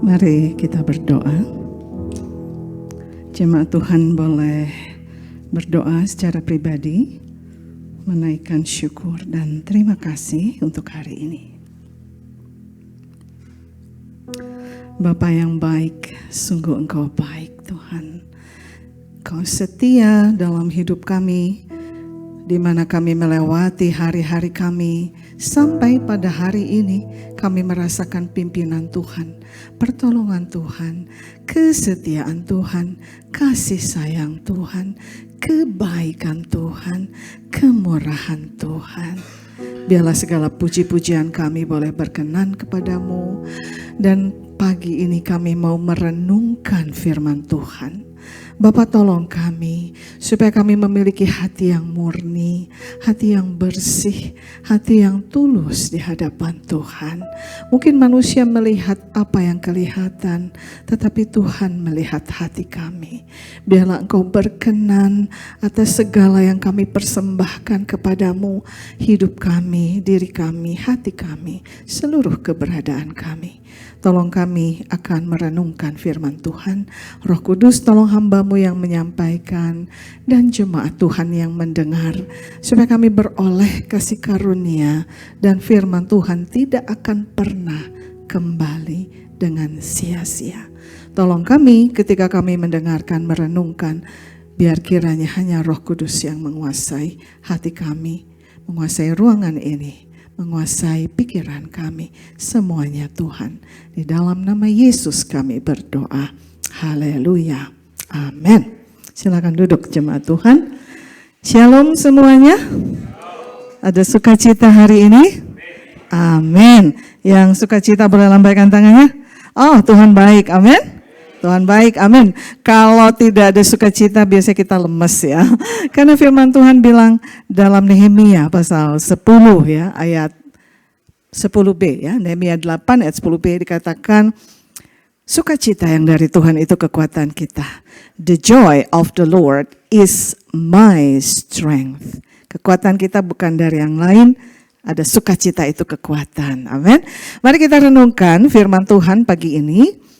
Mari kita berdoa. Jemaat Tuhan boleh berdoa secara pribadi, menaikkan syukur dan terima kasih untuk hari ini. Bapa yang baik, sungguh Engkau baik Tuhan. Engkau setia dalam hidup kami, di mana kami melewati hari-hari kami, sampai pada hari ini kami merasakan pimpinan Tuhan, pertolongan Tuhan, kesetiaan Tuhan, kasih sayang Tuhan, kebaikan Tuhan, kemurahan Tuhan. Biarlah segala puji-pujian kami boleh berkenan kepadamu, dan pagi ini kami mau merenungkan firman Tuhan. Bapa, tolong kami supaya kami memiliki hati yang murni, hati yang bersih, hati yang tulus di hadapan Tuhan. Mungkin manusia melihat apa yang kelihatan, tetapi Tuhan melihat hati kami. Biarlah Engkau berkenan atas segala yang kami persembahkan kepadamu, hidup kami, diri kami, hati kami, seluruh keberadaan kami. Tolong kami akan merenungkan firman Tuhan. Roh Kudus, tolong hamba-Mu yang menyampaikan dan jemaat Tuhan yang mendengar, supaya kami beroleh kasih karunia dan firman Tuhan tidak akan pernah kembali dengan sia-sia. Tolong kami ketika kami mendengarkan, merenungkan, biar kiranya hanya Roh Kudus yang menguasai hati kami, menguasai ruangan ini, menguasai pikiran kami, semuanya Tuhan. Di dalam nama Yesus kami berdoa. Haleluya. Amin. Silakan duduk jemaat Tuhan. Shalom semuanya. Ada sukacita hari ini? Amin. Yang sukacita boleh lambaikan tangannya. Oh, Tuhan baik. Amin. Tuhan baik, amin. Kalau tidak ada sukacita biasanya kita lemes ya. Karena firman Tuhan bilang dalam Nehemia pasal 10 ya, ayat 10b ya. Nehemia 8 ayat 10b dikatakan, sukacita yang dari Tuhan itu kekuatan kita. The joy of the Lord is my strength. Kekuatan kita bukan dari yang lain, ada sukacita itu kekuatan. Amin. Mari kita renungkan firman Tuhan pagi ini.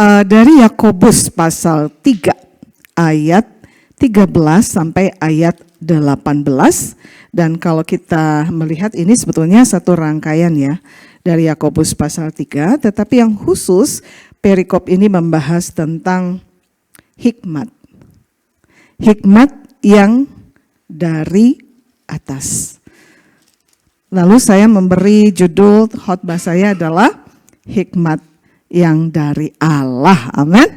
Dari Yakobus pasal 3 ayat 13 sampai ayat 18. Dan kalau kita melihat ini sebetulnya satu rangkaian ya dari Yakobus pasal 3. Tetapi yang khusus perikop ini membahas tentang hikmat. Hikmat yang dari atas. Lalu saya memberi judul khotbah saya adalah hikmat yang dari Allah, amin.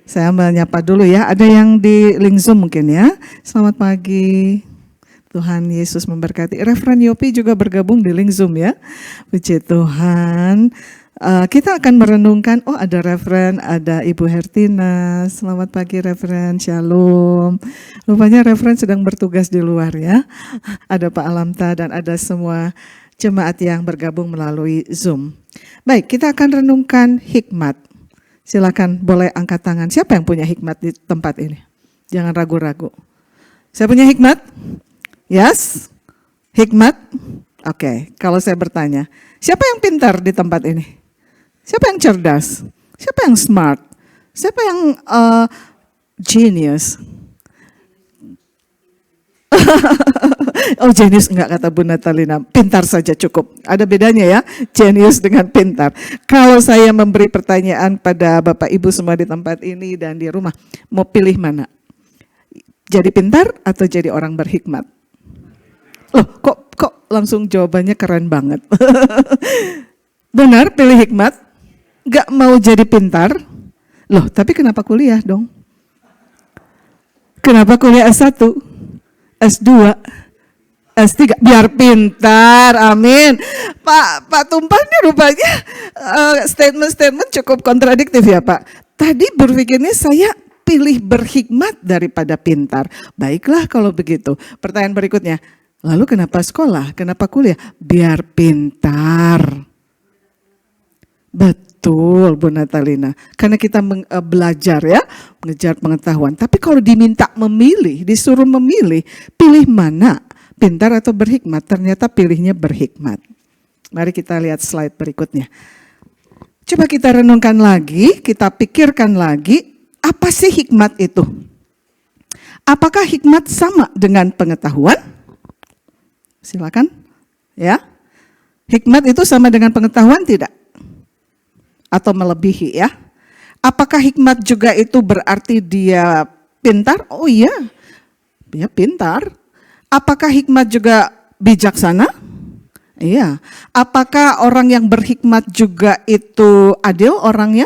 Saya menyapa dulu ya, ada yang di link Zoom mungkin ya. Selamat pagi, Tuhan Yesus memberkati. Reverend Yopi juga bergabung di link Zoom ya. Puji Tuhan. Kita akan merenungkan, oh ada Reverend, ada Ibu Hertina. Selamat pagi Reverend, Shalom. Rupanya Reverend sedang bertugas di luar ya. Ada Pak Alamta dan ada semua jemaat yang bergabung melalui Zoom. Baik, kita akan renungkan hikmat. Silakan boleh angkat tangan. Siapa yang punya hikmat di tempat ini? Jangan ragu-ragu. Saya punya hikmat? Yes? Hikmat? Oke, kalau saya bertanya, siapa yang pintar di tempat ini? Siapa yang cerdas? Siapa yang smart? Siapa yang genius? Oh genius enggak, kata Bu Natalina, pintar saja cukup. Ada bedanya ya, genius dengan pintar. Kalau saya memberi pertanyaan pada Bapak Ibu semua di tempat ini dan di rumah, mau pilih mana? Jadi pintar atau jadi orang berhikmat? Loh kok langsung jawabannya keren banget. Benar, pilih hikmat? Enggak mau jadi pintar? Loh tapi kenapa kuliah dong? Kenapa kuliah S1? S2, S3, biar pintar, amin. Pak Tumpah ini rupanya statement-statement cukup kontradiktif ya Pak. Tadi berpikirnya saya pilih berhikmat daripada pintar. Baiklah kalau begitu. Pertanyaan berikutnya, lalu kenapa sekolah, kenapa kuliah? Biar pintar. Betul Bu Natalina, karena kita belajar ya, mengejar pengetahuan. Tapi kalau diminta memilih, disuruh memilih, pilih mana? Pintar atau berhikmat? Ternyata pilihnya berhikmat. Mari kita lihat slide berikutnya. Coba kita renungkan lagi, kita pikirkan lagi, apa sih hikmat itu? Apakah hikmat sama dengan pengetahuan? Silakan, ya. Hikmat itu sama dengan pengetahuan tidak? Atau melebihi ya? Apakah hikmat juga itu berarti dia pintar? Oh iya, dia pintar. Apakah hikmat juga bijaksana? Iya. Apakah orang yang berhikmat juga itu adil orangnya?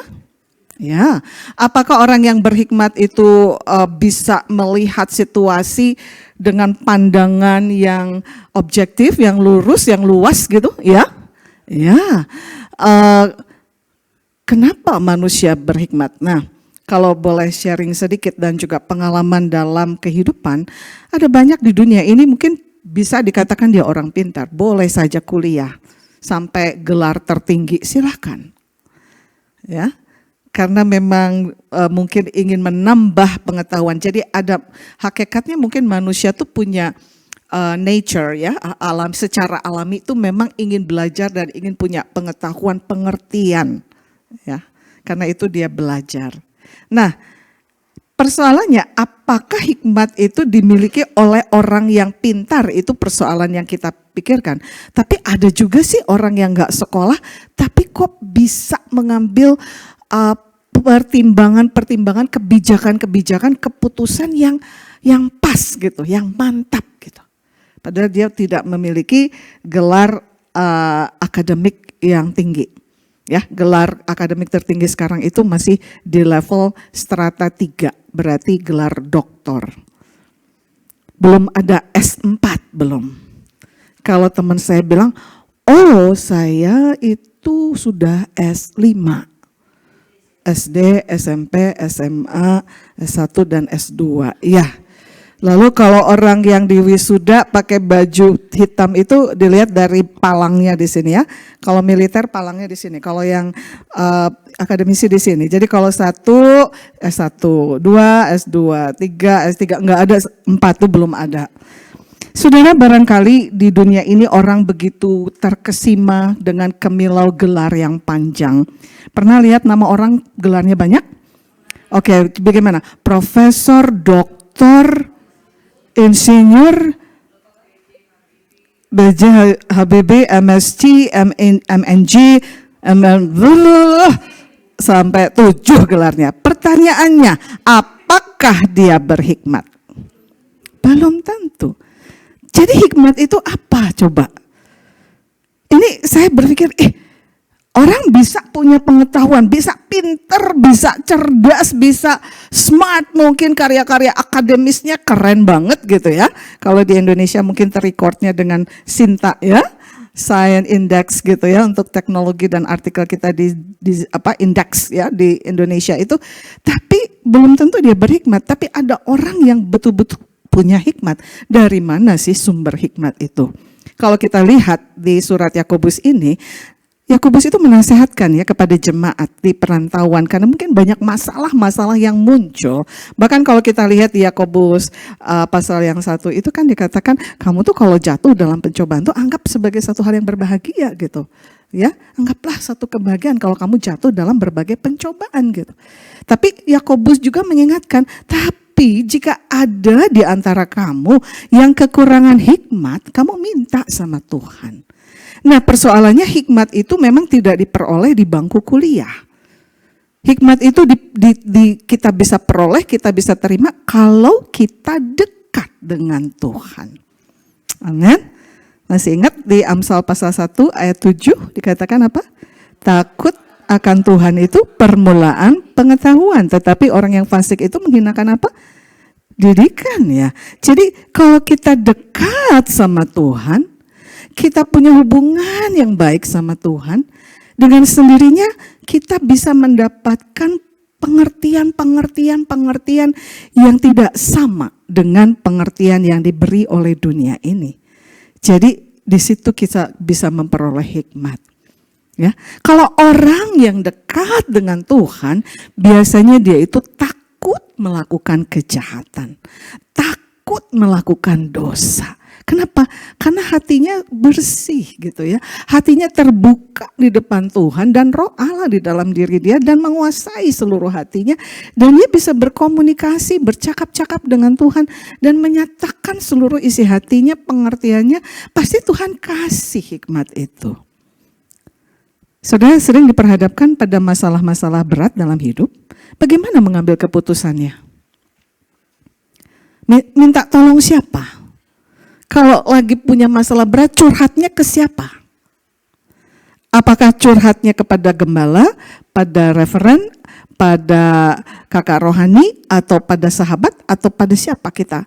Ya. Apakah orang yang berhikmat itu bisa melihat situasi dengan pandangan yang objektif, yang lurus, yang luas gitu? Ya. Ya. Kenapa manusia berhikmat? Nah, kalau boleh sharing sedikit dan juga pengalaman dalam kehidupan, ada banyak di dunia ini mungkin bisa dikatakan dia orang pintar, boleh saja kuliah sampai gelar tertinggi, silakan. Ya, karena memang mungkin ingin menambah pengetahuan. Jadi ada hakikatnya mungkin manusia tuh punya nature ya, alam secara alami itu memang ingin belajar dan ingin punya pengetahuan, pengertian. Ya, karena itu dia belajar. Nah, persoalannya apakah hikmat itu dimiliki oleh orang yang pintar, itu persoalan yang kita pikirkan. Tapi ada juga sih orang yang nggak sekolah, tapi kok bisa mengambil pertimbangan-pertimbangan, kebijakan-kebijakan, keputusan yang pas gitu, yang mantap gitu. Padahal dia tidak memiliki gelar akademik yang tinggi. Ya, gelar akademik tertinggi sekarang itu masih di level strata 3, berarti gelar doktor. Belum ada S4 belum. Kalau teman saya bilang, oh saya itu sudah S5. SD, SMP, SMA, S1 dan S2. Ya. Lalu kalau orang yang di wisuda pakai baju hitam itu dilihat dari palangnya di sini ya. Kalau militer palangnya di sini. Kalau yang akademisi di sini. Jadi kalau S1, S1, 2, S2, 3, S3 enggak ada, 4 itu belum ada. Saudara, barangkali di dunia ini orang begitu terkesima dengan kemilau gelar yang panjang. Pernah lihat nama orang gelarnya banyak? Oke, bagaimana? Profesor, doktor, insinyur, BJ HBB, MSc, MNG, sampai 7 gelarnya. Pertanyaannya, apakah dia berhikmat? Belum tentu. Jadi hikmat itu apa coba? Ini saya berpikir, orang bisa punya pengetahuan, bisa pinter, bisa cerdas, bisa smart, mungkin karya-karya akademisnya keren banget gitu ya. Kalau di Indonesia mungkin terrecordnya dengan Sinta ya, Science Index gitu ya, untuk teknologi dan artikel kita di indeks ya di Indonesia itu. Tapi belum tentu dia berhikmat, tapi ada orang yang betul-betul punya hikmat. Dari mana sih sumber hikmat itu? Kalau kita lihat di surat Yakobus ini, Yakobus itu menasehatkan ya kepada jemaat di perantauan karena mungkin banyak masalah-masalah yang muncul. Bahkan kalau kita lihat di Yakobus pasal yang 1 itu kan dikatakan kamu tuh kalau jatuh dalam pencobaan tuh anggap sebagai satu hal yang berbahagia gitu. Ya, anggaplah satu kebahagiaan kalau kamu jatuh dalam berbagai pencobaan gitu. Tapi Yakobus juga mengingatkan, tapi jika ada di antara kamu yang kekurangan hikmat, kamu minta sama Tuhan. Nah, persoalannya hikmat itu memang tidak diperoleh di bangku kuliah. Hikmat itu kita bisa peroleh, kita bisa terima kalau kita dekat dengan Tuhan. Amin. Masih ingat di Amsal pasal 1 ayat 7 dikatakan apa? Takut akan Tuhan itu permulaan pengetahuan, tetapi orang yang fasik itu menghinakan apa? Didikan ya. Jadi kalau kita dekat sama Tuhan, kita punya hubungan yang baik sama Tuhan, dengan sendirinya kita bisa mendapatkan pengertian yang tidak sama dengan pengertian yang diberi oleh dunia ini. Jadi di situ kita bisa memperoleh hikmat. Ya, kalau orang yang dekat dengan Tuhan, biasanya dia itu takut melakukan kejahatan, takut melakukan dosa. Kenapa? Karena hatinya bersih gitu ya. Hatinya terbuka di depan Tuhan dan roh Allah di dalam diri dia dan menguasai seluruh hatinya. Dan dia bisa berkomunikasi, bercakap-cakap dengan Tuhan dan menyatakan seluruh isi hatinya, pengertiannya. Pasti Tuhan kasih hikmat itu. Saudara sering diperhadapkan pada masalah-masalah berat dalam hidup. Bagaimana mengambil keputusannya? Minta tolong siapa? Kalau lagi punya masalah berat, curhatnya ke siapa? Apakah curhatnya kepada gembala, pada referen, pada kakak rohani, atau pada sahabat, atau pada siapa kita?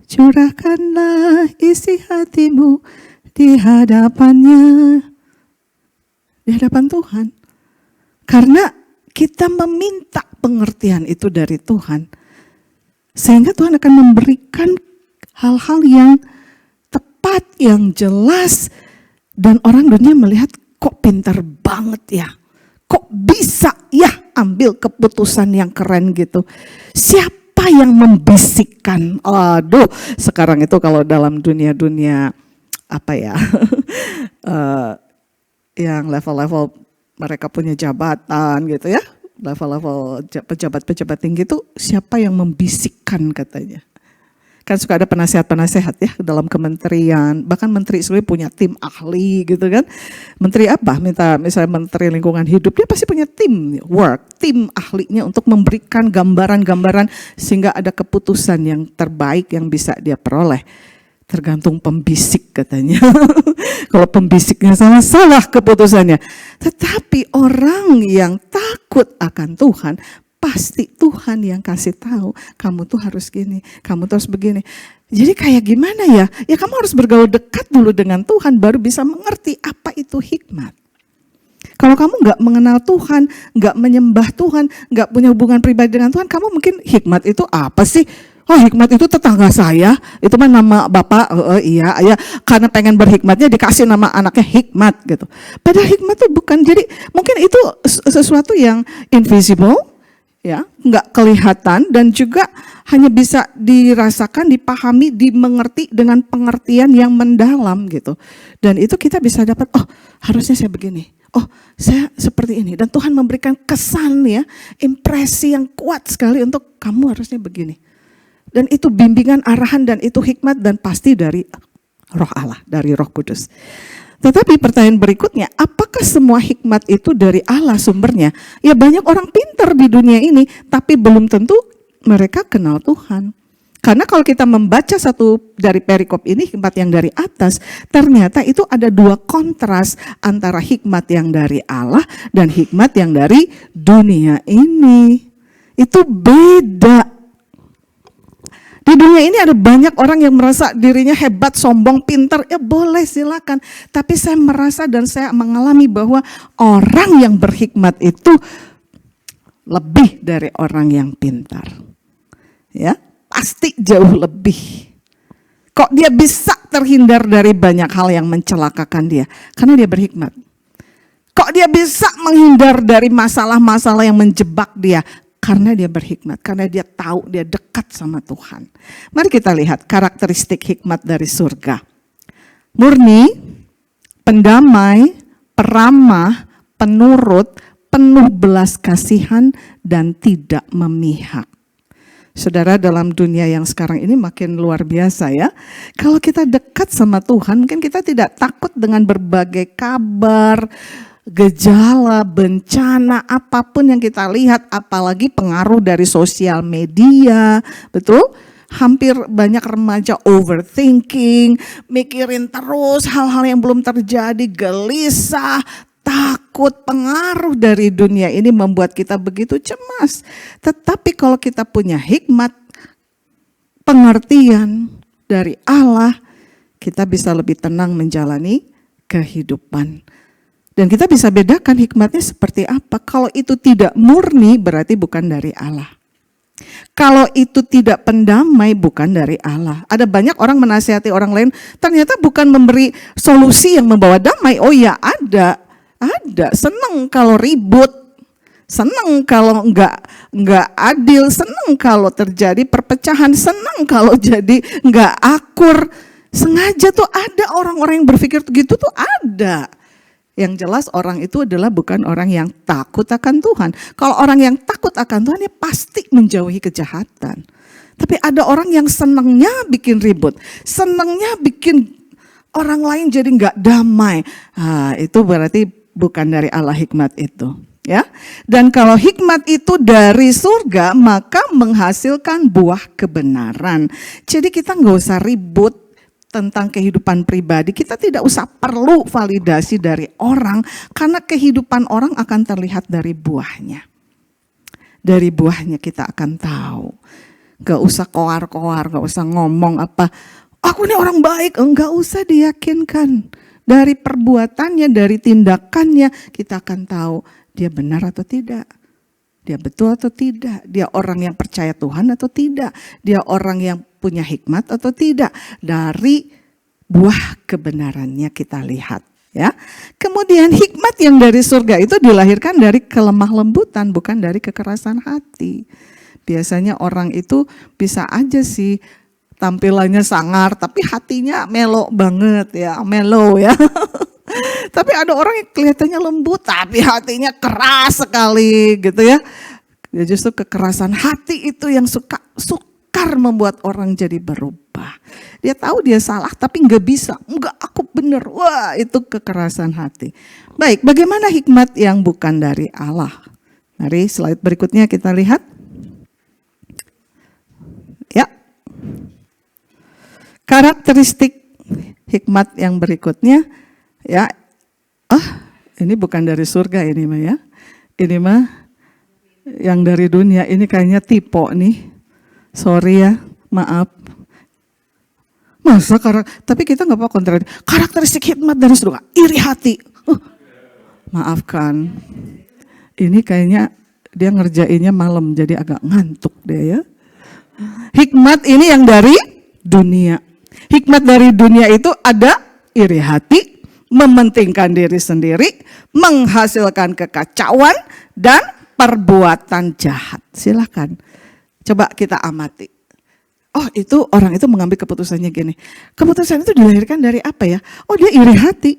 Curahkanlah isi hatimu di hadapannya, di hadapan Tuhan. Karena kita meminta pengertian itu dari Tuhan, sehingga Tuhan akan memberikan hal-hal yang tepat, yang jelas, dan orang dunia melihat kok pintar banget ya, kok bisa ya ambil keputusan yang keren gitu. Siapa yang membisikkan? Aduh, sekarang itu kalau dalam dunia-dunia apa ya, yang level-level mereka punya jabatan gitu ya, level-level pejabat-pejabat tinggi itu siapa yang membisikkan katanya. Kan suka ada penasehat-penasehat ya dalam kementerian, bahkan menteri sendiri punya tim ahli gitu kan. Menteri apa? Misalnya menteri lingkungan hidup, dia pasti punya tim work, tim ahlinya untuk memberikan gambaran-gambaran sehingga ada keputusan yang terbaik yang bisa dia peroleh. Tergantung pembisik katanya. Kalau pembisiknya salah keputusannya. Tetapi orang yang takut akan Tuhan, pasti Tuhan yang kasih tahu, kamu tuh harus gini, kamu tuh harus begini. Jadi kayak gimana ya? Ya kamu harus bergaul dekat dulu dengan Tuhan, baru bisa mengerti apa itu hikmat. Kalau kamu nggak mengenal Tuhan, nggak menyembah Tuhan, nggak punya hubungan pribadi dengan Tuhan, kamu mungkin hikmat itu apa sih? Oh, hikmat itu tetangga saya, itu mah nama bapak, iya, karena pengen berhikmatnya dikasih nama anaknya hikmat gitu. Padahal hikmat itu bukan, jadi mungkin itu sesuatu yang invisible, ya, nggak kelihatan dan juga hanya bisa dirasakan, dipahami, dimengerti dengan pengertian yang mendalam gitu. Dan itu kita bisa dapat, oh harusnya saya begini, oh saya seperti ini. Dan Tuhan memberikan kesan ya, impresi yang kuat sekali untuk kamu harusnya begini. Dan itu bimbingan, arahan, dan itu hikmat dan pasti dari Roh Allah, dari Roh Kudus. Tetapi pertanyaan berikutnya, apakah semua hikmat itu dari Allah sumbernya? Ya banyak orang pintar di dunia ini, tapi belum tentu mereka kenal Tuhan. Karena kalau kita membaca satu dari perikop ini, hikmat yang dari atas, ternyata itu ada dua kontras antara hikmat yang dari Allah dan hikmat yang dari dunia ini. Itu beda. Di dunia ini ada banyak orang yang merasa dirinya hebat, sombong, pintar. Ya boleh silakan. Tapi saya merasa dan saya mengalami bahwa orang yang berhikmat itu lebih dari orang yang pintar. Ya, pasti jauh lebih. Kok dia bisa terhindar dari banyak hal yang mencelakakan dia? Karena dia berhikmat. Kok dia bisa menghindar dari masalah-masalah yang menjebak dia? Karena dia berhikmat, karena dia tahu dia dekat sama Tuhan. Mari kita lihat karakteristik hikmat dari surga. Murni, pendamai, peramah, penurut, penuh belas kasihan, dan tidak memihak. Saudara, dalam dunia yang sekarang ini makin luar biasa ya. Kalau kita dekat sama Tuhan, mungkin kita tidak takut dengan berbagai kabar, gejala, bencana, apapun yang kita lihat, apalagi pengaruh dari sosial media, betul? Hampir banyak remaja overthinking, mikirin terus hal-hal yang belum terjadi, gelisah, takut, pengaruh dari dunia ini membuat kita begitu cemas. Tetapi kalau kita punya hikmat, pengertian dari Allah, kita bisa lebih tenang menjalani kehidupan. Dan kita bisa bedakan hikmatnya seperti apa. Kalau itu tidak murni berarti bukan dari Allah. Kalau itu tidak pendamai bukan dari Allah. Ada banyak orang menasihati orang lain, ternyata bukan memberi solusi yang membawa damai. Oh ya ada. Seneng kalau ribut, seneng kalau enggak adil, seneng kalau terjadi perpecahan, seneng kalau jadi enggak akur. Sengaja tuh ada orang-orang yang berpikir gitu tuh ada. Yang jelas orang itu adalah bukan orang yang takut akan Tuhan. Kalau orang yang takut akan Tuhan ya pasti menjauhi kejahatan. Tapi ada orang yang senangnya bikin ribut, senangnya bikin orang lain jadi nggak damai. Itu berarti bukan dari Allah hikmat itu. Ya, dan kalau hikmat itu dari surga maka menghasilkan buah kebenaran. Jadi kita nggak usah ribut tentang kehidupan pribadi, kita tidak usah perlu validasi dari orang, karena kehidupan orang akan terlihat dari buahnya. Dari buahnya kita akan tahu. Gak usah koar-koar, gak usah ngomong apa, aku ini orang baik, enggak usah diyakinkan. Dari perbuatannya, dari tindakannya, kita akan tahu dia benar atau tidak. Dia betul atau tidak, dia orang yang percaya Tuhan atau tidak, dia orang yang punya hikmat atau tidak. Dari buah kebenarannya kita lihat. Ya, kemudian hikmat yang dari surga itu dilahirkan dari kelemah lembutan, bukan dari kekerasan hati. Biasanya orang itu bisa aja sih tampilannya sangar, tapi hatinya melo banget ya, melo ya. Tapi ada orang yang kelihatannya lembut, tapi hatinya keras sekali gitu ya. Ya justru kekerasan hati itu yang sukar membuat orang jadi berubah. Dia tahu dia salah tapi nggak bisa, enggak aku bener. Wah itu kekerasan hati. Baik, bagaimana hikmat yang bukan dari Allah? Mari slide berikutnya kita lihat. Ya, karakteristik hikmat yang berikutnya. Ya, ini bukan dari surga ini mah ya. Ini mah yang dari dunia, ini kayaknya tipe nih. Sorry ya, maaf. Masa tapi kita nggak apa kontra. Karakteristik hikmat dari surga, iri hati. Maafkan. Ini kayaknya dia ngerjainnya malam jadi agak ngantuk deh ya. Hikmat ini yang dari dunia. Hikmat dari dunia itu ada iri hati, mementingkan diri sendiri, menghasilkan kekacauan, dan perbuatan jahat. Silakan, coba kita amati. Oh itu orang itu mengambil keputusannya gini. Keputusan itu dilahirkan dari apa ya? Oh dia iri hati.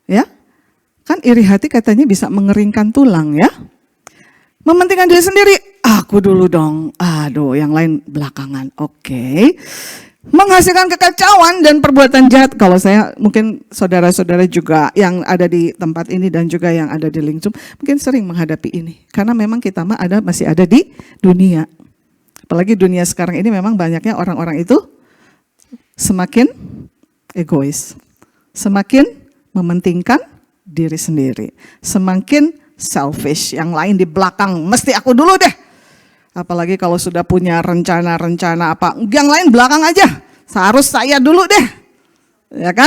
Ya, kan iri hati katanya bisa mengeringkan tulang ya. Mementingkan diri sendiri, aku dulu dong. Aduh yang lain belakangan. Oke. Menghasilkan kekacauan dan perbuatan jahat. Kalau saya mungkin saudara-saudara juga yang ada di tempat ini dan juga yang ada di Lingcum mungkin sering menghadapi ini. Karena memang kita mah masih ada di dunia. Apalagi dunia sekarang ini memang banyaknya orang-orang itu semakin egois. Semakin mementingkan diri sendiri. Semakin selfish. Yang lain di belakang mesti aku dulu deh. Apalagi kalau sudah punya rencana-rencana apa, yang lain belakang aja, seharus saya dulu deh, ya kan?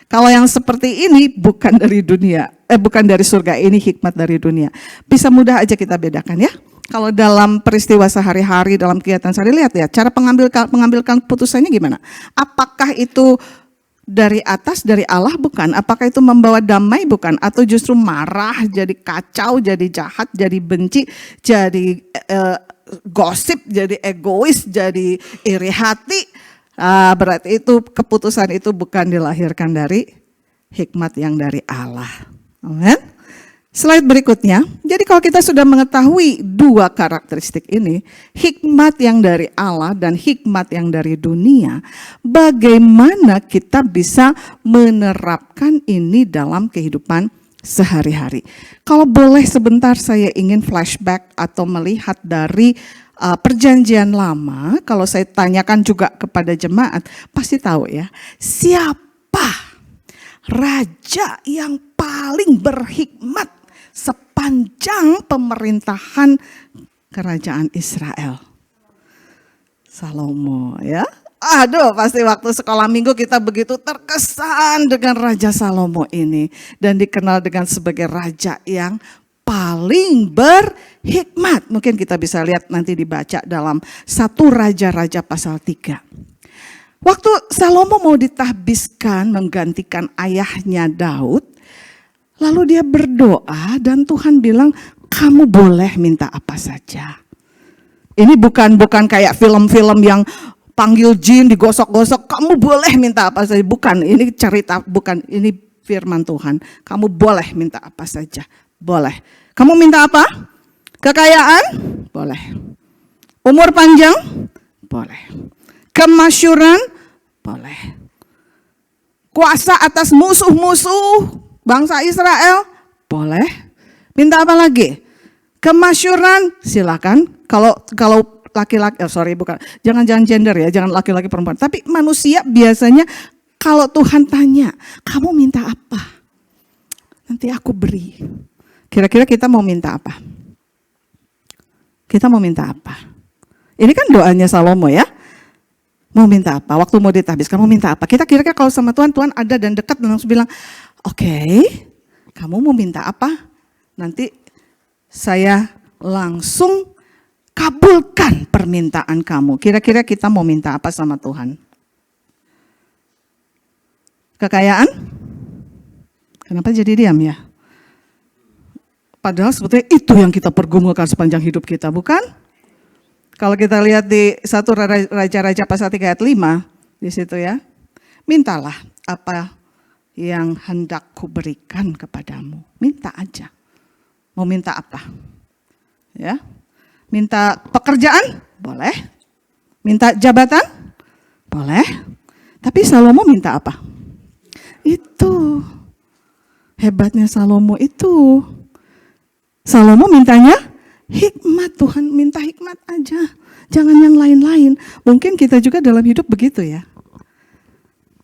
Kalau yang seperti ini bukan dari dunia, bukan dari surga, ini hikmat dari dunia. Bisa mudah aja kita bedakan ya. Kalau dalam peristiwa sehari-hari, dalam kegiatan sehari, lihat ya, cara pengambilkan putusannya gimana? Apakah itu dari atas, dari Allah? Bukan. Apakah itu membawa damai? Bukan. Atau justru marah, jadi kacau, jadi jahat, jadi benci, jadi gosip, jadi egois, jadi iri hati. Berarti itu keputusan itu bukan dilahirkan dari hikmat yang dari Allah. Amen. Slide berikutnya. Jadi kalau kita sudah mengetahui dua karakteristik ini, hikmat yang dari Allah dan hikmat yang dari dunia, bagaimana kita bisa menerapkan ini dalam kehidupan sehari-hari? Kalau boleh sebentar saya ingin flashback atau melihat dari perjanjian lama. Kalau saya tanyakan juga kepada jemaat, pasti tahu ya, siapa raja yang paling berhikmat sepanjang pemerintahan kerajaan Israel? Salomo ya. Aduh, pasti waktu sekolah minggu kita begitu terkesan dengan Raja Salomo ini. Dan dikenal dengan sebagai raja yang paling berhikmat. Mungkin kita bisa lihat nanti dibaca dalam 1 Raja-Raja pasal 3. Waktu Salomo mau ditahbiskan menggantikan ayahnya Daud, lalu dia berdoa dan Tuhan bilang, kamu boleh minta apa saja. Ini bukan kayak film-film yang dipanggil jin, digosok-gosok, kamu boleh minta apa saja. Bukan, ini cerita, bukan, ini firman Tuhan. Kamu boleh minta apa saja, boleh. Kamu minta apa? Kekayaan? Boleh. Umur panjang? Boleh. Kemasyuran? Boleh. Kuasa atas musuh-musuh bangsa Israel? Boleh. Minta apa lagi? Kemasyuran? Silakan. Kalau laki-laki, jangan gender ya, jangan laki-laki perempuan. Tapi manusia biasanya kalau Tuhan tanya, kamu minta apa? Nanti aku beri. Kira-kira kita mau minta apa? Kita mau minta apa? Ini kan doanya Salomo ya. Mau minta apa? Waktu mau ditahbis, kamu minta apa? Kita kira-kira kalau sama Tuhan, Tuhan ada dan dekat dan langsung bilang, oke, kamu mau minta apa? Nanti saya langsung kabulkan permintaan kamu. Kira-kira kita mau minta apa sama Tuhan? Kekayaan? Kenapa jadi diam ya? Padahal sebetulnya itu yang kita pergumulkan sepanjang hidup kita, bukan? Kalau kita lihat di 1 Raja-Raja pasal 3 ayat 5, di situ ya. Mintalah apa yang hendak kuberikan kepadamu. Minta aja. Mau minta apa? Ya. Minta pekerjaan? Boleh. Minta jabatan? Boleh. Tapi Salomo minta apa? Itu. Hebatnya Salomo itu. Salomo mintanya hikmat. Tuhan minta hikmat aja. Jangan yang lain-lain. Mungkin kita juga dalam hidup begitu ya.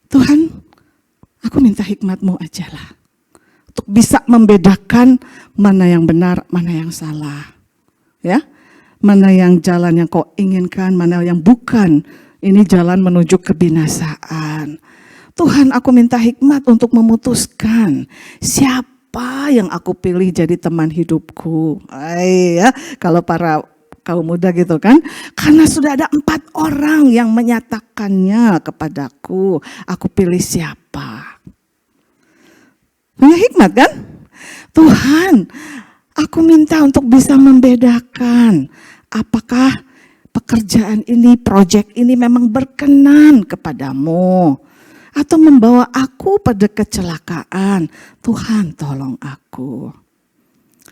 Tuhan, aku minta hikmat-Mu aja lah. Untuk bisa membedakan mana yang benar, mana yang salah. Ya, mana yang jalan yang kau inginkan, mana yang bukan. Ini jalan menuju kebinasaan. Tuhan, aku minta hikmat untuk memutuskan siapa yang aku pilih jadi teman hidupku. Ya, kalau para kaum muda gitu kan. Karena sudah ada 4 orang yang menyatakannya kepadaku. Aku pilih siapa. Punya hikmat kan? Tuhan, aku minta untuk bisa membedakan. Apakah pekerjaan ini, proyek ini memang berkenan kepadamu. Atau membawa aku pada kecelakaan. Tuhan tolong aku.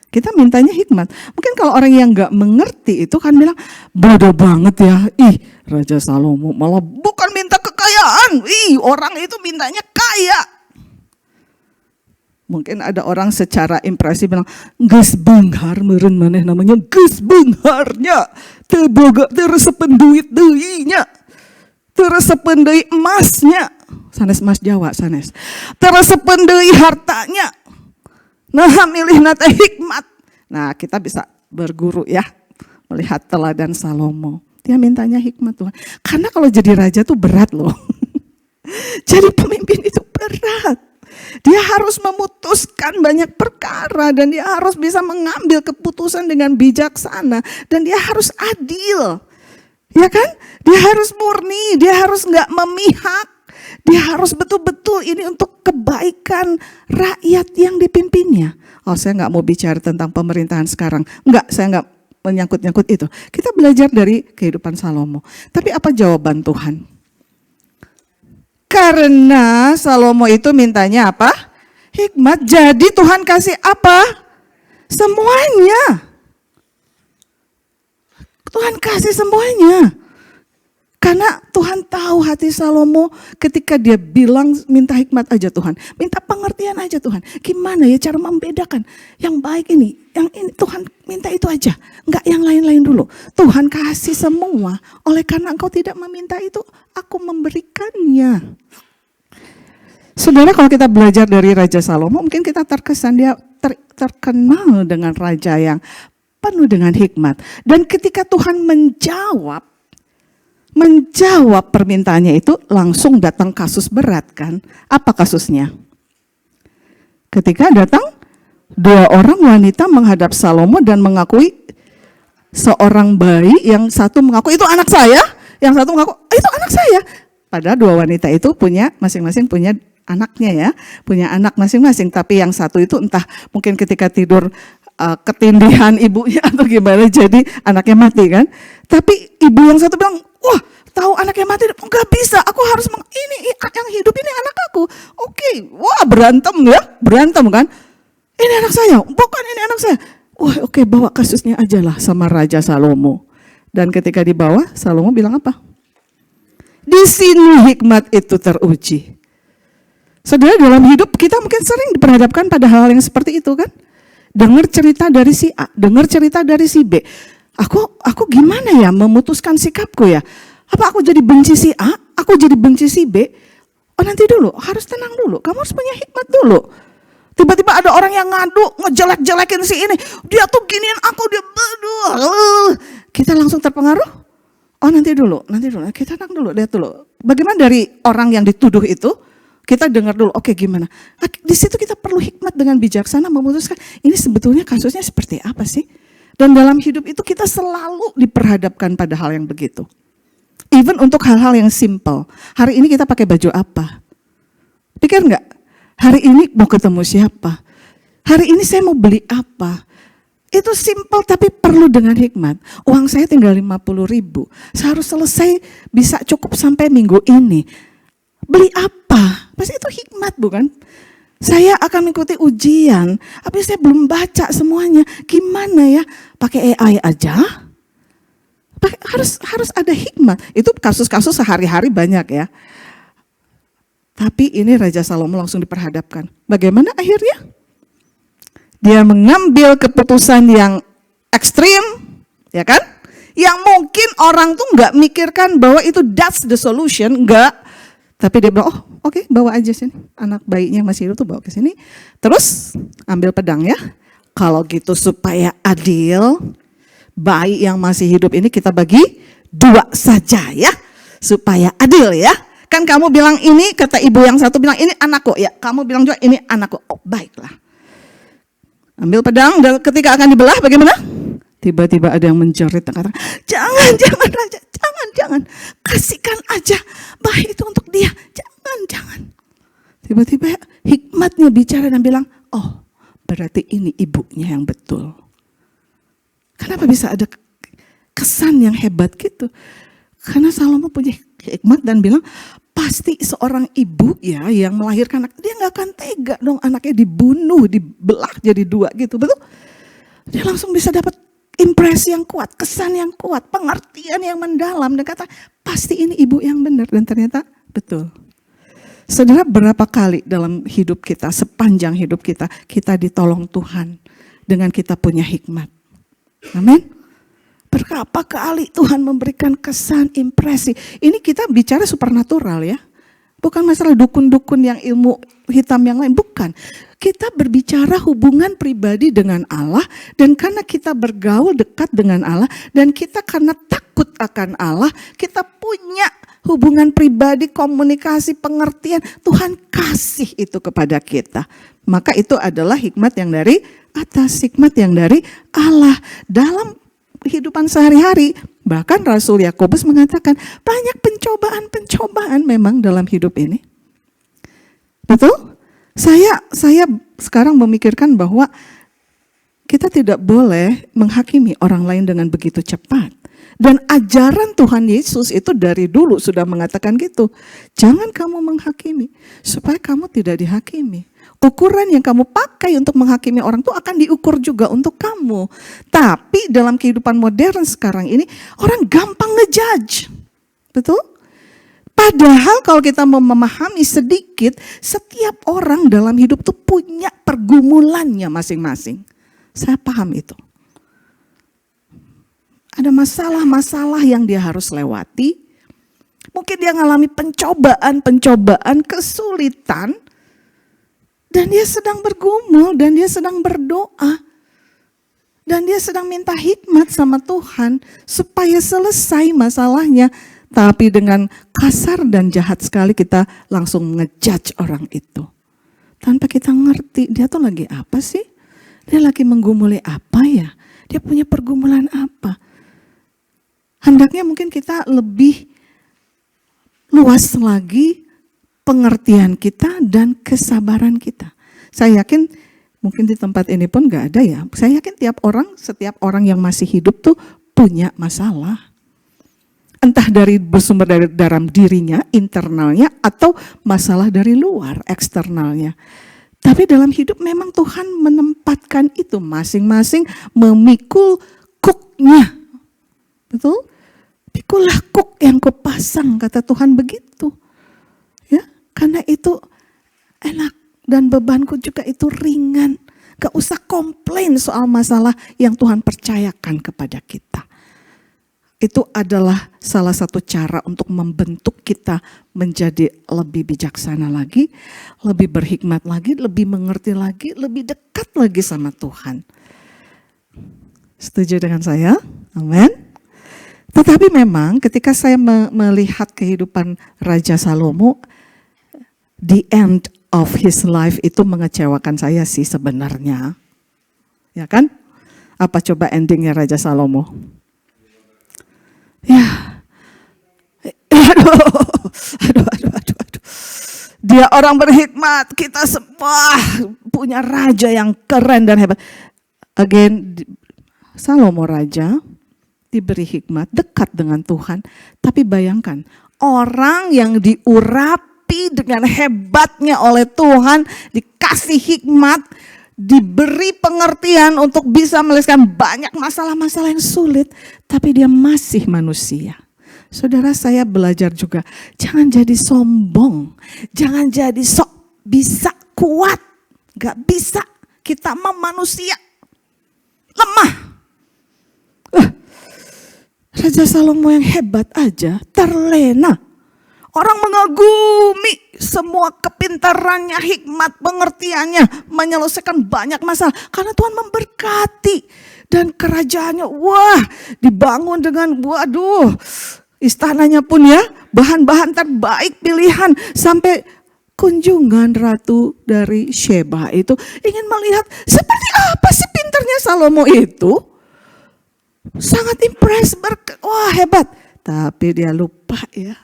Kita mintanya hikmat. Mungkin kalau orang yang gak mengerti itu kan bilang, bodoh banget ya. Ih, Raja Salomo malah bukan minta kekayaan. Ih, orang itu mintanya kaya. Mungkin ada orang secara impresi bilang, geus beunghar meureun maneh namanya geus beungharnya. Teu boga teu resepen duit deuinya. Teu resepen deui emasnya. Sanes emas Jawa sanes. Teu resepen deui hartanya. Nah, milih nate hikmat. Nah, kita bisa berguru ya, melihat teladan Salomo. Dia mintanya hikmat Tuhan. Karena kalau jadi raja tuh berat loh. Jadi pemimpin itu berat. Dia harus memutuskan banyak perkara dan dia harus bisa mengambil keputusan dengan bijaksana dan dia harus adil. Ya kan? Dia harus murni, dia harus nggak memihak. Dia harus betul-betul ini untuk kebaikan rakyat yang dipimpinnya. Oh, saya nggak mau bicara tentang pemerintahan sekarang. Enggak, saya nggak menyangkut-nyangkut itu. Kita belajar dari kehidupan Salomo. Tapi apa jawaban Tuhan? Karena Salomo itu mintanya apa? Hikmat. Jadi Tuhan kasih apa? Semuanya. Tuhan kasih semuanya. Karena Tuhan tahu hati Salomo ketika dia bilang minta hikmat aja Tuhan. Minta pengertian aja Tuhan. Gimana ya cara membedakan yang baik ini. Yang ini Tuhan minta itu aja. Enggak yang lain-lain dulu. Tuhan kasih semua. Oleh karena engkau tidak meminta itu, aku memberikannya. Saudara, kalau kita belajar dari Raja Salomo, mungkin kita terkesan dia terkenal dengan raja yang penuh dengan hikmat. Dan ketika Tuhan menjawab permintaannya itu langsung datang kasus berat kan. Apa kasusnya? Ketika datang 2 orang wanita menghadap Salomo dan mengakui seorang bayi, yang satu mengaku itu anak saya, yang satu mengaku itu anak saya. Padahal 2 wanita itu punya masing-masing punya anaknya ya, punya anak masing-masing. Tapi yang satu itu entah mungkin ketika tidur ketindihan ibunya atau gimana jadi anaknya mati kan. Tapi ibu yang satu bilang, wah tahu anaknya mati, nggak bisa, aku harus ini yang hidup ini anak aku. Oke, wah berantem ya, berantem kan. Ini anak saya, bukan ini anak saya. Wah oke, bawa kasusnya aja lah sama Raja Salomo. Dan ketika dibawa, Salomo bilang apa? Di sini hikmat itu teruji. Saudara, dalam hidup kita mungkin sering diperhadapkan pada hal yang seperti itu kan. Dengar cerita dari si A, dengar cerita dari si B. Aku gimana ya memutuskan sikapku ya? Apa aku jadi benci si A? Aku jadi benci si B? Oh nanti dulu, harus tenang dulu. Kamu harus punya hikmat dulu. Tiba-tiba ada orang yang ngadu, ngejelek-jelekin si ini. Dia tuh giniin aku, dia kita langsung terpengaruh. Oh nanti dulu. Kita tenang dulu, lihat dulu. Bagaimana dari orang yang dituduh itu? Kita dengar dulu, oke gimana? Di situ kita perlu hikmat dengan bijaksana memutuskan ini sebetulnya kasusnya seperti apa sih? Dan dalam hidup itu kita selalu diperhadapkan pada hal yang begitu. Even untuk hal-hal yang simple. Hari ini kita pakai baju apa? Pikir nggak? Hari ini mau ketemu siapa? Hari ini saya mau beli apa? Itu simple tapi perlu dengan hikmat. Uang saya tinggal 50.000. Saya harus selesai bisa cukup sampai minggu ini. Beli apa? Pasti itu hikmat bukan? Saya akan mengikuti ujian, tapi saya belum baca semuanya. Gimana ya? Pakai AI aja? Harus ada hikmat. Itu kasus-kasus sehari-hari banyak ya. Tapi ini Raja Salomo langsung diperhadapkan. Bagaimana akhirnya? Dia mengambil keputusan yang ekstrim, ya kan? Yang mungkin orang tuh nggak mikirkan bahwa itu that's the solution, nggak. Tapi dia bilang, oh oke, bawa aja sini. Anak bayinya masih hidup tuh bawa ke sini. Terus ambil pedang ya. Kalau gitu supaya adil, bayi yang masih hidup ini kita bagi 2 saja ya. Supaya adil ya. Kan kamu bilang ini, kata ibu yang satu bilang ini anakku. Ya kamu bilang juga ini anakku. Oh baiklah. Ambil pedang dan ketika akan dibelah bagaimana? Tiba-tiba ada yang menjerit, kata, jangan Raja, jangan. Kasihkan aja bayi itu untuk dia, jangan. Tiba-tiba hikmatnya bicara dan bilang, oh berarti ini ibunya yang betul. Kenapa bisa ada kesan yang hebat gitu? Karena Salomo punya hikmat dan bilang, pasti seorang ibu ya yang melahirkan anak, dia gak akan tega dong anaknya dibunuh, dibelah jadi 2 gitu, betul? Dia langsung bisa dapat impresi yang kuat, kesan yang kuat, pengertian yang mendalam. Dan kata, pasti ini ibu yang benar. Dan ternyata betul. Saudara, berapa kali dalam hidup kita, sepanjang hidup kita, kita ditolong Tuhan dengan kita punya hikmat. Amin. Berapa kali Tuhan memberikan kesan, impresi. Ini kita bicara supernatural ya. Bukan masalah dukun-dukun yang ilmu hitam yang lain, bukan. Kita berbicara hubungan pribadi dengan Allah, dan karena kita bergaul dekat dengan Allah, dan kita karena takut akan Allah, kita punya hubungan pribadi, komunikasi, pengertian, Tuhan kasih itu kepada kita. Maka itu adalah hikmat yang dari atas, hikmat yang dari Allah. Dalam kehidupan sehari-hari, bahkan Rasul Yakobus mengatakan banyak pencobaan memang dalam hidup ini. Betul? Saya sekarang memikirkan bahwa kita tidak boleh menghakimi orang lain dengan begitu cepat. Dan ajaran Tuhan Yesus itu dari dulu sudah mengatakan gitu. Jangan kamu menghakimi supaya kamu tidak dihakimi. Ukuran yang kamu pakai untuk menghakimi orang itu akan diukur juga untuk kamu. Tapi dalam kehidupan modern sekarang ini, orang gampang ngejudge. Betul? Padahal kalau kita mau memahami sedikit, setiap orang dalam hidup itu punya pergumulannya masing-masing. Saya paham itu. Ada masalah-masalah yang dia harus lewati. Mungkin dia mengalami pencobaan, kesulitan. Dan dia sedang bergumul, dan dia sedang berdoa. Dan dia sedang minta hikmat sama Tuhan supaya selesai masalahnya. Tapi dengan kasar dan jahat sekali kita langsung ngejudge orang itu. Tanpa kita ngerti dia tuh lagi apa sih? Dia lagi menggumuli apa ya? Dia punya pergumulan apa? Hendaknya mungkin kita lebih luas lagi pengertian kita dan kesabaran kita. Saya yakin mungkin di tempat ini pun gak ada ya. Saya yakin setiap orang yang masih hidup tuh punya masalah. Entah bersumber dari dalam dirinya, internalnya, atau masalah dari luar, eksternalnya. Tapi dalam hidup memang Tuhan menempatkan itu masing-masing memikul kuknya. Betul? Pikulah kuk yang kupasang, kata Tuhan begitu. Ya, karena itu enak dan bebanku juga itu ringan. Gak usah komplain soal masalah yang Tuhan percayakan kepada kita. Itu adalah salah satu cara untuk membentuk kita menjadi lebih bijaksana lagi, lebih berhikmat lagi, lebih mengerti lagi, lebih dekat lagi sama Tuhan. Setuju dengan saya? Amin. Tetapi memang ketika saya melihat kehidupan Raja Salomo, the end of his life itu mengecewakan saya sih sebenarnya. Ya kan? Apa coba endingnya Raja Salomo? Ya, aduh. Dia orang berhikmat, kita semua punya raja yang keren dan hebat. Again, Salomo raja diberi hikmat, dekat dengan Tuhan. Tapi bayangkan, orang yang diurapi dengan hebatnya oleh Tuhan, dikasih hikmat, diberi pengertian untuk bisa menyelesaikan banyak masalah-masalah yang sulit, tapi dia masih manusia. Saudara, saya belajar juga, jangan jadi sombong, jangan jadi sok bisa kuat, gak bisa, kita mah manusia, lemah. Raja Salomo yang hebat aja terlena. Orang mengagumi semua kepintarannya, hikmat, pengertiannya, menyelesaikan banyak masalah. Karena Tuhan memberkati. Dan kerajaannya, wah, dibangun dengan, waduh, istananya pun ya, bahan-bahan terbaik pilihan. Sampai kunjungan ratu dari Sheba itu ingin melihat seperti apa sih pinternya Salomo itu. Sangat impress, wah hebat. Tapi dia lupa ya.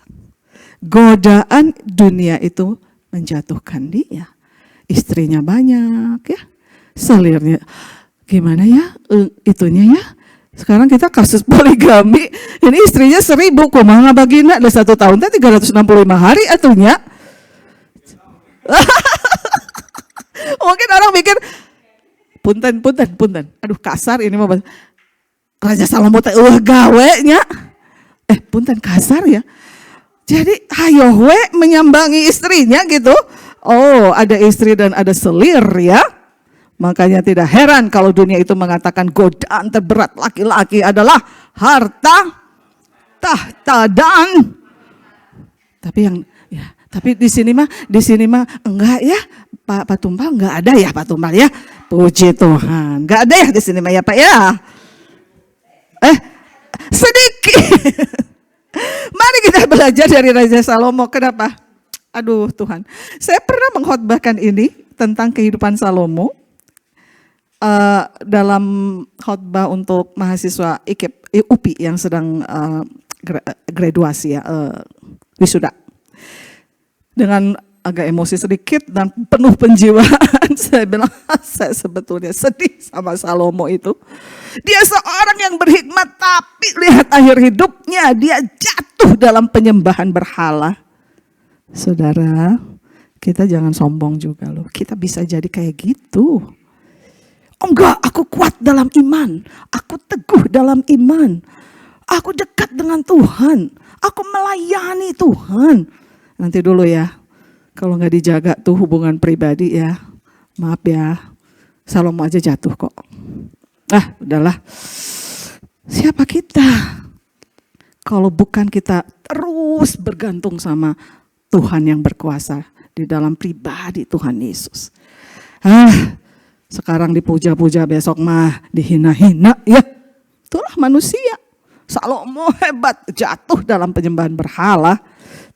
Godaan dunia itu menjatuhkan dia. Istrinya banyak ya. Selirnya gimana ya itunya ya. Sekarang kita kasus poligami. Ini istrinya 1000 kumaha bagina ada 1 tahun teh 365 hari atunya. Mungkin orang mikir punten. Aduh kasar ini mah. Raja Salomo teh gawe nya. Punten kasar ya. Jadi hayohwe menyambangi istrinya gitu. Oh, ada istri dan ada selir ya. Makanya tidak heran kalau dunia itu mengatakan godaan terberat laki-laki adalah harta, tahta dan. Tapi di sini mah enggak ya. Pak Tumpal enggak ada ya Pak Tumpal ya. Puji Tuhan. Enggak ada ya di sini mah ya Pak ya. Sedikit. Mari kita belajar dari Raja Salomo. Kenapa? Aduh Tuhan. Saya pernah mengkhotbahkan ini tentang kehidupan Salomo. Dalam khotbah untuk mahasiswa UPI yang sedang graduasi ya, wisuda. Dengan agak emosi sedikit dan penuh penjiwaan, saya bilang saya sebetulnya sedih sama Salomo itu. Dia seorang yang berhikmat, tapi lihat akhir hidupnya dia jatuh dalam penyembahan berhala. Saudara, kita jangan sombong juga loh. Kita bisa jadi kayak gitu. Oh enggak, aku kuat dalam iman. Aku teguh dalam iman. Aku dekat dengan Tuhan. Aku melayani Tuhan. Nanti dulu ya, kalau nggak dijaga tuh hubungan pribadi ya, maaf ya, Salomo aja jatuh kok. Udahlah. Siapa kita? Kalau bukan kita terus bergantung sama Tuhan yang berkuasa di dalam pribadi Tuhan Yesus. Sekarang dipuja-puja, besok mah dihina-hina ya. Itulah manusia. Salomo hebat, jatuh dalam penyembahan berhala,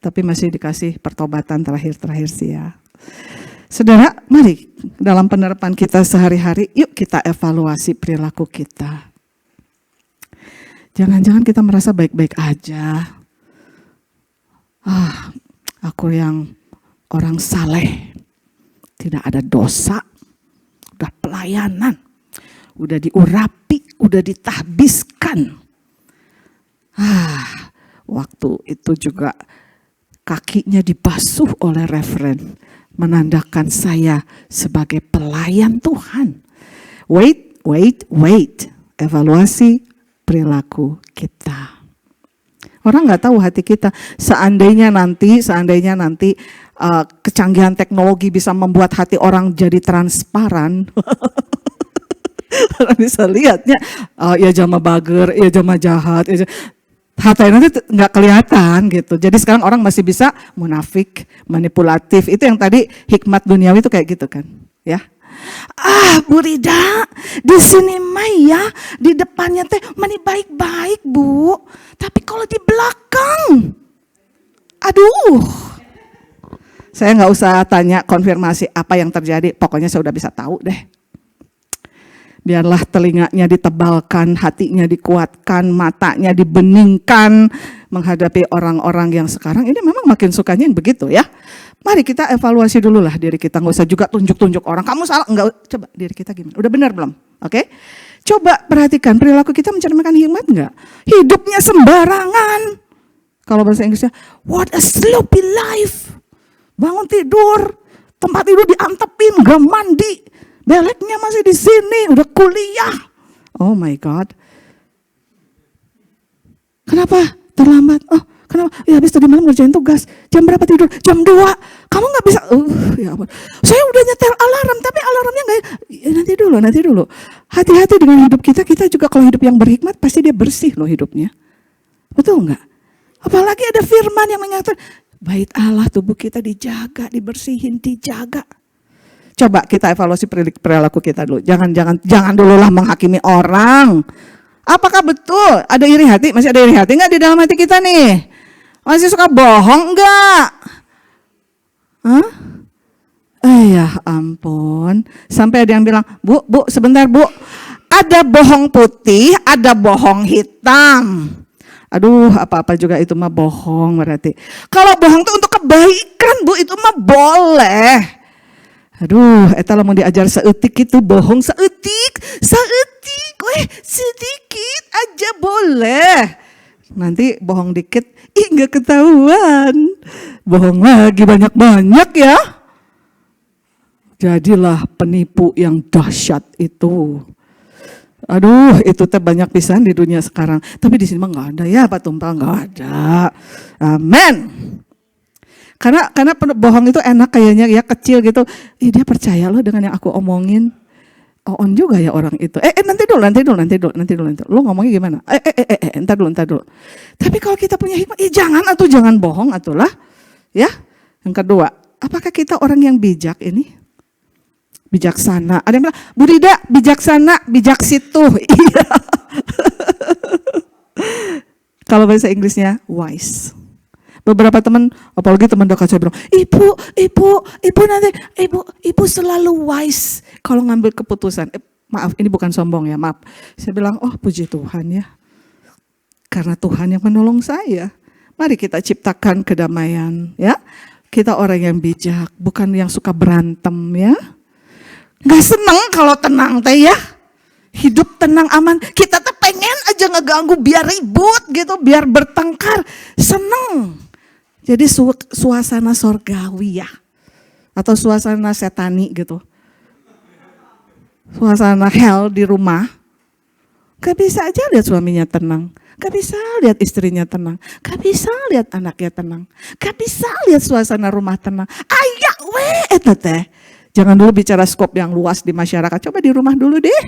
tapi masih dikasih pertobatan terakhir sih ya. Saudara, mari dalam penerapan kita sehari-hari, yuk kita evaluasi perilaku kita. Jangan-jangan kita merasa baik-baik aja. Aku yang orang saleh, tidak ada dosa, udah pelayanan, udah diurapi, udah ditahbiskan. waktu itu juga kakinya dibasuh oleh referen, menandakan saya sebagai pelayan Tuhan. Wait. Evaluasi perilaku kita. Orang nggak tahu hati kita. Seandainya nanti kecanggihan teknologi bisa membuat hati orang jadi transparan. Orang bisa lihatnya, ya jama bager, ya jama jahat. Hatanya nanti nggak kelihatan gitu. Jadi sekarang orang masih bisa munafik, manipulatif. Itu yang tadi hikmat duniawi itu kayak gitu kan, ya. Bu Rida, di sini mah ya, di depannya teh mani baik-baik Bu. Tapi kalau di belakang, aduh. Saya nggak usah tanya konfirmasi apa yang terjadi, pokoknya saya udah bisa tahu deh. Biarlah telinganya ditebalkan, hatinya dikuatkan, matanya dibeningkan menghadapi orang-orang yang sekarang ini memang makin sukanya yang begitu ya. Mari kita evaluasi dulu lah diri kita, nggak usah juga tunjuk-tunjuk orang. Kamu salah, enggak, coba diri kita gimana? Udah benar belum? Oke? Coba perhatikan perilaku kita mencerminkan hikmat enggak? Hidupnya sembarangan. Kalau bahasa Inggrisnya, what a sloppy life. Bangun tidur, tempat tidur diantepin, gak mandi. Beleknya masih di sini, udah kuliah. Oh my God. Kenapa? Terlambat. Oh, kenapa? Ya habis tadi malam ngerjain tugas. Jam berapa tidur? Jam 2. Kamu gak bisa. Ya ampun. Saya udah nyetel alarm, tapi alarmnya gak. Ya, nanti dulu. Hati-hati dengan hidup kita. Kita juga kalau hidup yang berhikmat, pasti dia bersih loh hidupnya. Betul gak? Apalagi ada firman yang mengatakan, bait Allah tubuh kita dijaga, dibersihin, dijaga. Coba kita evaluasi perilaku kita dulu. Jangan dulu lah menghakimi orang. Apakah betul ada iri hati? Masih ada iri hati nggak di dalam hati kita nih? Masih suka bohong nggak? Hah? Ya ampun. Sampai ada yang bilang, Bu, sebentar Bu. Ada bohong putih, ada bohong hitam. Aduh, apa-apa juga itu mah bohong berarti. Kalau bohong itu untuk kebaikan Bu, itu mah boleh. Aduh, eta lamun diajar seetik itu bohong seetik, sedikit aja boleh. Nanti bohong dikit, nggak ketahuan. Bohong lagi banyak-banyak ya. Jadilah penipu yang dahsyat itu. Aduh, itu teh banyak pisan di dunia sekarang. Tapi di sini mah nggak ada ya, Pak Tumpal, nggak ada. Amin. Karena bohong itu enak kayaknya ya, kecil gitu. Dia percaya loh dengan yang aku omongin. On juga ya orang itu. Nanti dulu. Lo ngomongnya gimana? Entar dulu. Tapi kalau kita punya hikmah, jangan bohong atulah. Ya. Yang kedua, apakah kita orang yang bijak ini? Bijaksana. Ada yang bilang, Bu Rida, bijaksana, bijak situ. Iya. Kalau bahasa Inggrisnya wise. Beberapa teman, apalagi teman dekat saya bilang, ibu nanti, ibu selalu wise kalau ngambil keputusan. Maaf, ini bukan sombong ya, maaf. Saya bilang, oh puji Tuhan ya, karena Tuhan yang menolong saya. Mari kita ciptakan kedamaian ya. Kita orang yang bijak, bukan yang suka berantem ya. Gak seneng kalau tenang teh ya. Hidup tenang aman. Kita tuh pengen aja ngeganggu biar ribut gitu, biar bertengkar. Seneng. Jadi suasana sorgawi ya. Atau suasana setani gitu. Suasana hell di rumah. Gak bisa aja lihat suaminya tenang. Gak bisa lihat istrinya tenang. Gak bisa lihat anaknya tenang. Gak bisa lihat suasana rumah tenang. Ayak itu teh. Jangan dulu bicara skop yang luas di masyarakat. Coba di rumah dulu deh.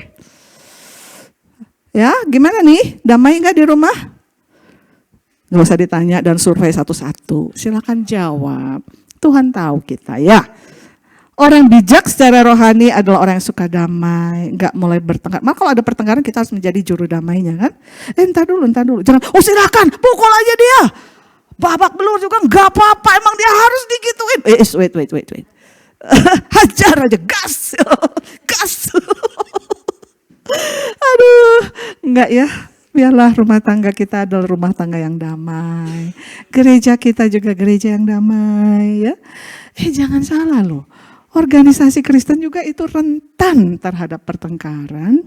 Ya, gimana nih? Damai gak di rumah? Gak usah ditanya dan survei satu-satu. Silakan jawab. Tuhan tahu kita ya. Orang bijak secara rohani adalah orang yang suka damai. Gak mulai bertengkar. Maka kalau ada pertengkaran kita harus menjadi juru damainya kan. Entar dulu. Jangan, silakan pukul aja dia. Babak belur juga gak apa-apa. Emang dia harus digituin. Wait. Hajar aja, gas. Aduh, enggak ya. Biarlah rumah tangga kita adalah rumah tangga yang damai. Gereja kita juga gereja yang damai ya. Jangan salah loh. Organisasi Kristen juga itu rentan terhadap pertengkaran.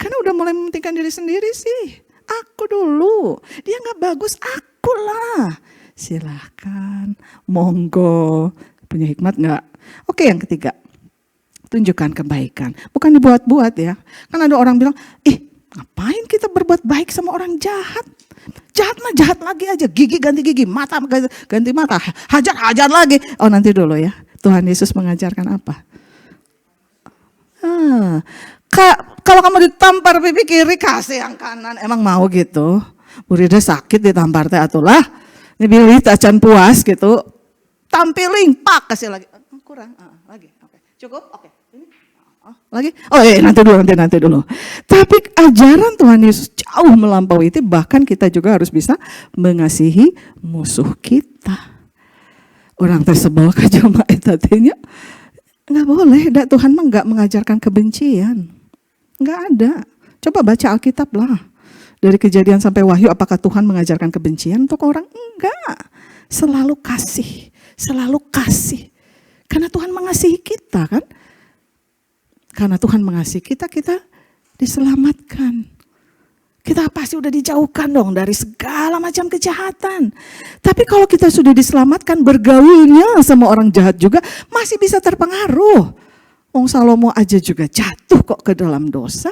Karena udah mulai mementingkan diri sendiri sih. Aku dulu. Dia gak bagus, Akulah. Silahkan, monggo. Punya hikmat enggak? Oke, yang ketiga. Tunjukkan kebaikan. Bukan dibuat-buat ya. Kan ada orang bilang, ngapain kita berbuat baik sama orang jahat? Jahat mah jahat lagi aja. Gigi ganti gigi, mata ganti mata. Hajar lagi. Oh nanti dulu ya. Tuhan Yesus mengajarkan apa? Kalau kamu ditampar pipi kiri, kasih yang kanan. Emang mau gitu? Burida sakit ditampar teh atulah. Ini pilih tacan puas gitu. Tampiling, pak kasih lagi. Kurang, lagi. Oke. Cukup? Oke. Lagi? Nanti dulu. Tapi ajaran Tuhan Yesus jauh melampaui itu, bahkan kita juga harus bisa mengasihi musuh kita. Orang tersebel ke jemaat tadinya nggak boleh, Tuhan mah nggak mengajarkan kebencian, nggak ada. Coba baca Alkitab lah, dari Kejadian sampai Wahyu, apakah Tuhan mengajarkan kebencian untuk orang? Enggak, selalu kasih, karena Tuhan mengasihi kita kan. Karena Tuhan mengasihi kita, kita diselamatkan. Kita pasti udah dijauhkan dong dari segala macam kejahatan. Tapi kalau kita sudah diselamatkan, bergaulnya sama orang jahat juga masih bisa terpengaruh. Wong Salomo aja juga jatuh kok ke dalam dosa.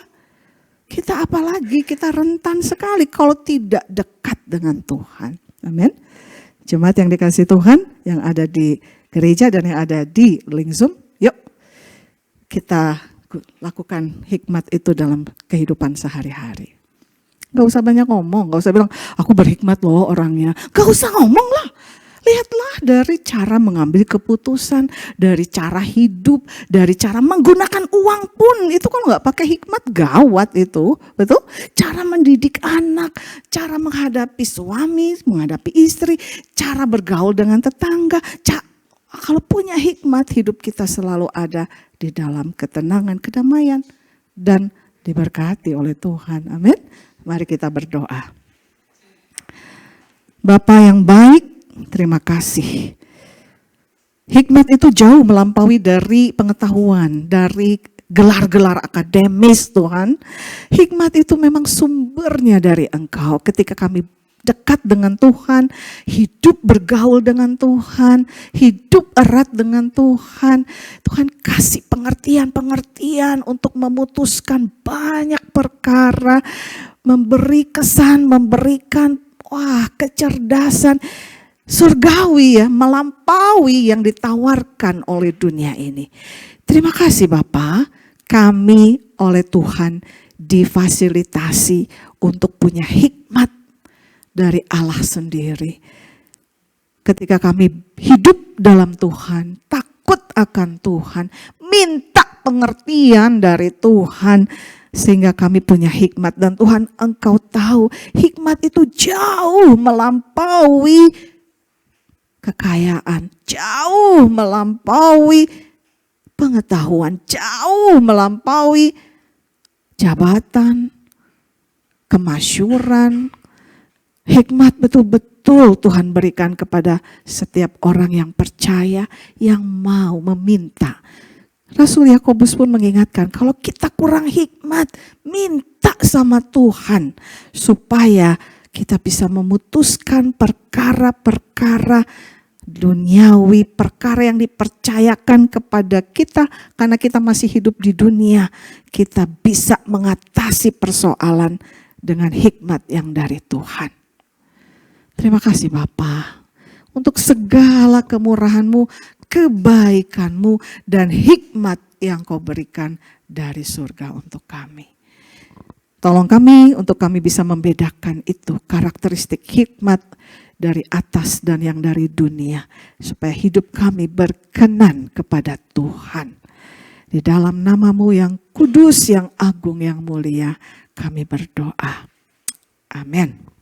Kita apalagi, kita rentan sekali kalau tidak dekat dengan Tuhan. Amin. Jemaat yang dikasihi Tuhan, yang ada di gereja dan yang ada di link Zoom, yuk kita lakukan hikmat itu dalam kehidupan sehari-hari. Gak usah banyak ngomong, gak usah bilang, aku berhikmat loh orangnya. Gak usah ngomong lah. Lihatlah dari cara mengambil keputusan, dari cara hidup, dari cara menggunakan uang pun. Itu kalau gak pakai hikmat gawat itu, betul? Cara mendidik anak, cara menghadapi suami, menghadapi istri, cara bergaul dengan tetangga. Kalau punya hikmat, hidup kita selalu ada di dalam ketenangan, kedamaian, dan diberkati oleh Tuhan. Amin. Mari kita berdoa. Bapa yang baik, terima kasih. Hikmat itu jauh melampaui dari pengetahuan, dari gelar-gelar akademis Tuhan. Hikmat itu memang sumbernya dari Engkau. Ketika kami dekat dengan Tuhan, hidup bergaul dengan Tuhan, hidup erat dengan Tuhan. Tuhan kasih pengertian untuk memutuskan banyak perkara, memberi kesan, memberikan kecerdasan surgawi ya, melampaui yang ditawarkan oleh dunia ini. Terima kasih Bapa, kami oleh Tuhan difasilitasi untuk punya hikmat dari Allah sendiri. Ketika kami hidup dalam Tuhan, takut akan Tuhan, minta pengertian dari Tuhan, sehingga kami punya hikmat. Dan Tuhan, Engkau tahu hikmat itu jauh melampaui kekayaan, jauh melampaui pengetahuan, jauh melampaui jabatan, kemasyuran. Hikmat betul-betul Tuhan berikan kepada setiap orang yang percaya, yang mau meminta. Rasul Yakobus pun mengingatkan, kalau kita kurang hikmat, minta sama Tuhan supaya kita bisa memutuskan perkara-perkara duniawi, perkara yang dipercayakan kepada kita karena kita masih hidup di dunia. Kita bisa mengatasi persoalan dengan hikmat yang dari Tuhan. Terima kasih Bapa untuk segala kemurahan-Mu, kebaikan-Mu, dan hikmat yang Kau berikan dari surga untuk kami. Tolong kami untuk kami bisa membedakan itu, karakteristik hikmat dari atas dan yang dari dunia, supaya hidup kami berkenan kepada Tuhan. Di dalam nama-Mu yang kudus, yang agung, yang mulia, kami berdoa. Amin.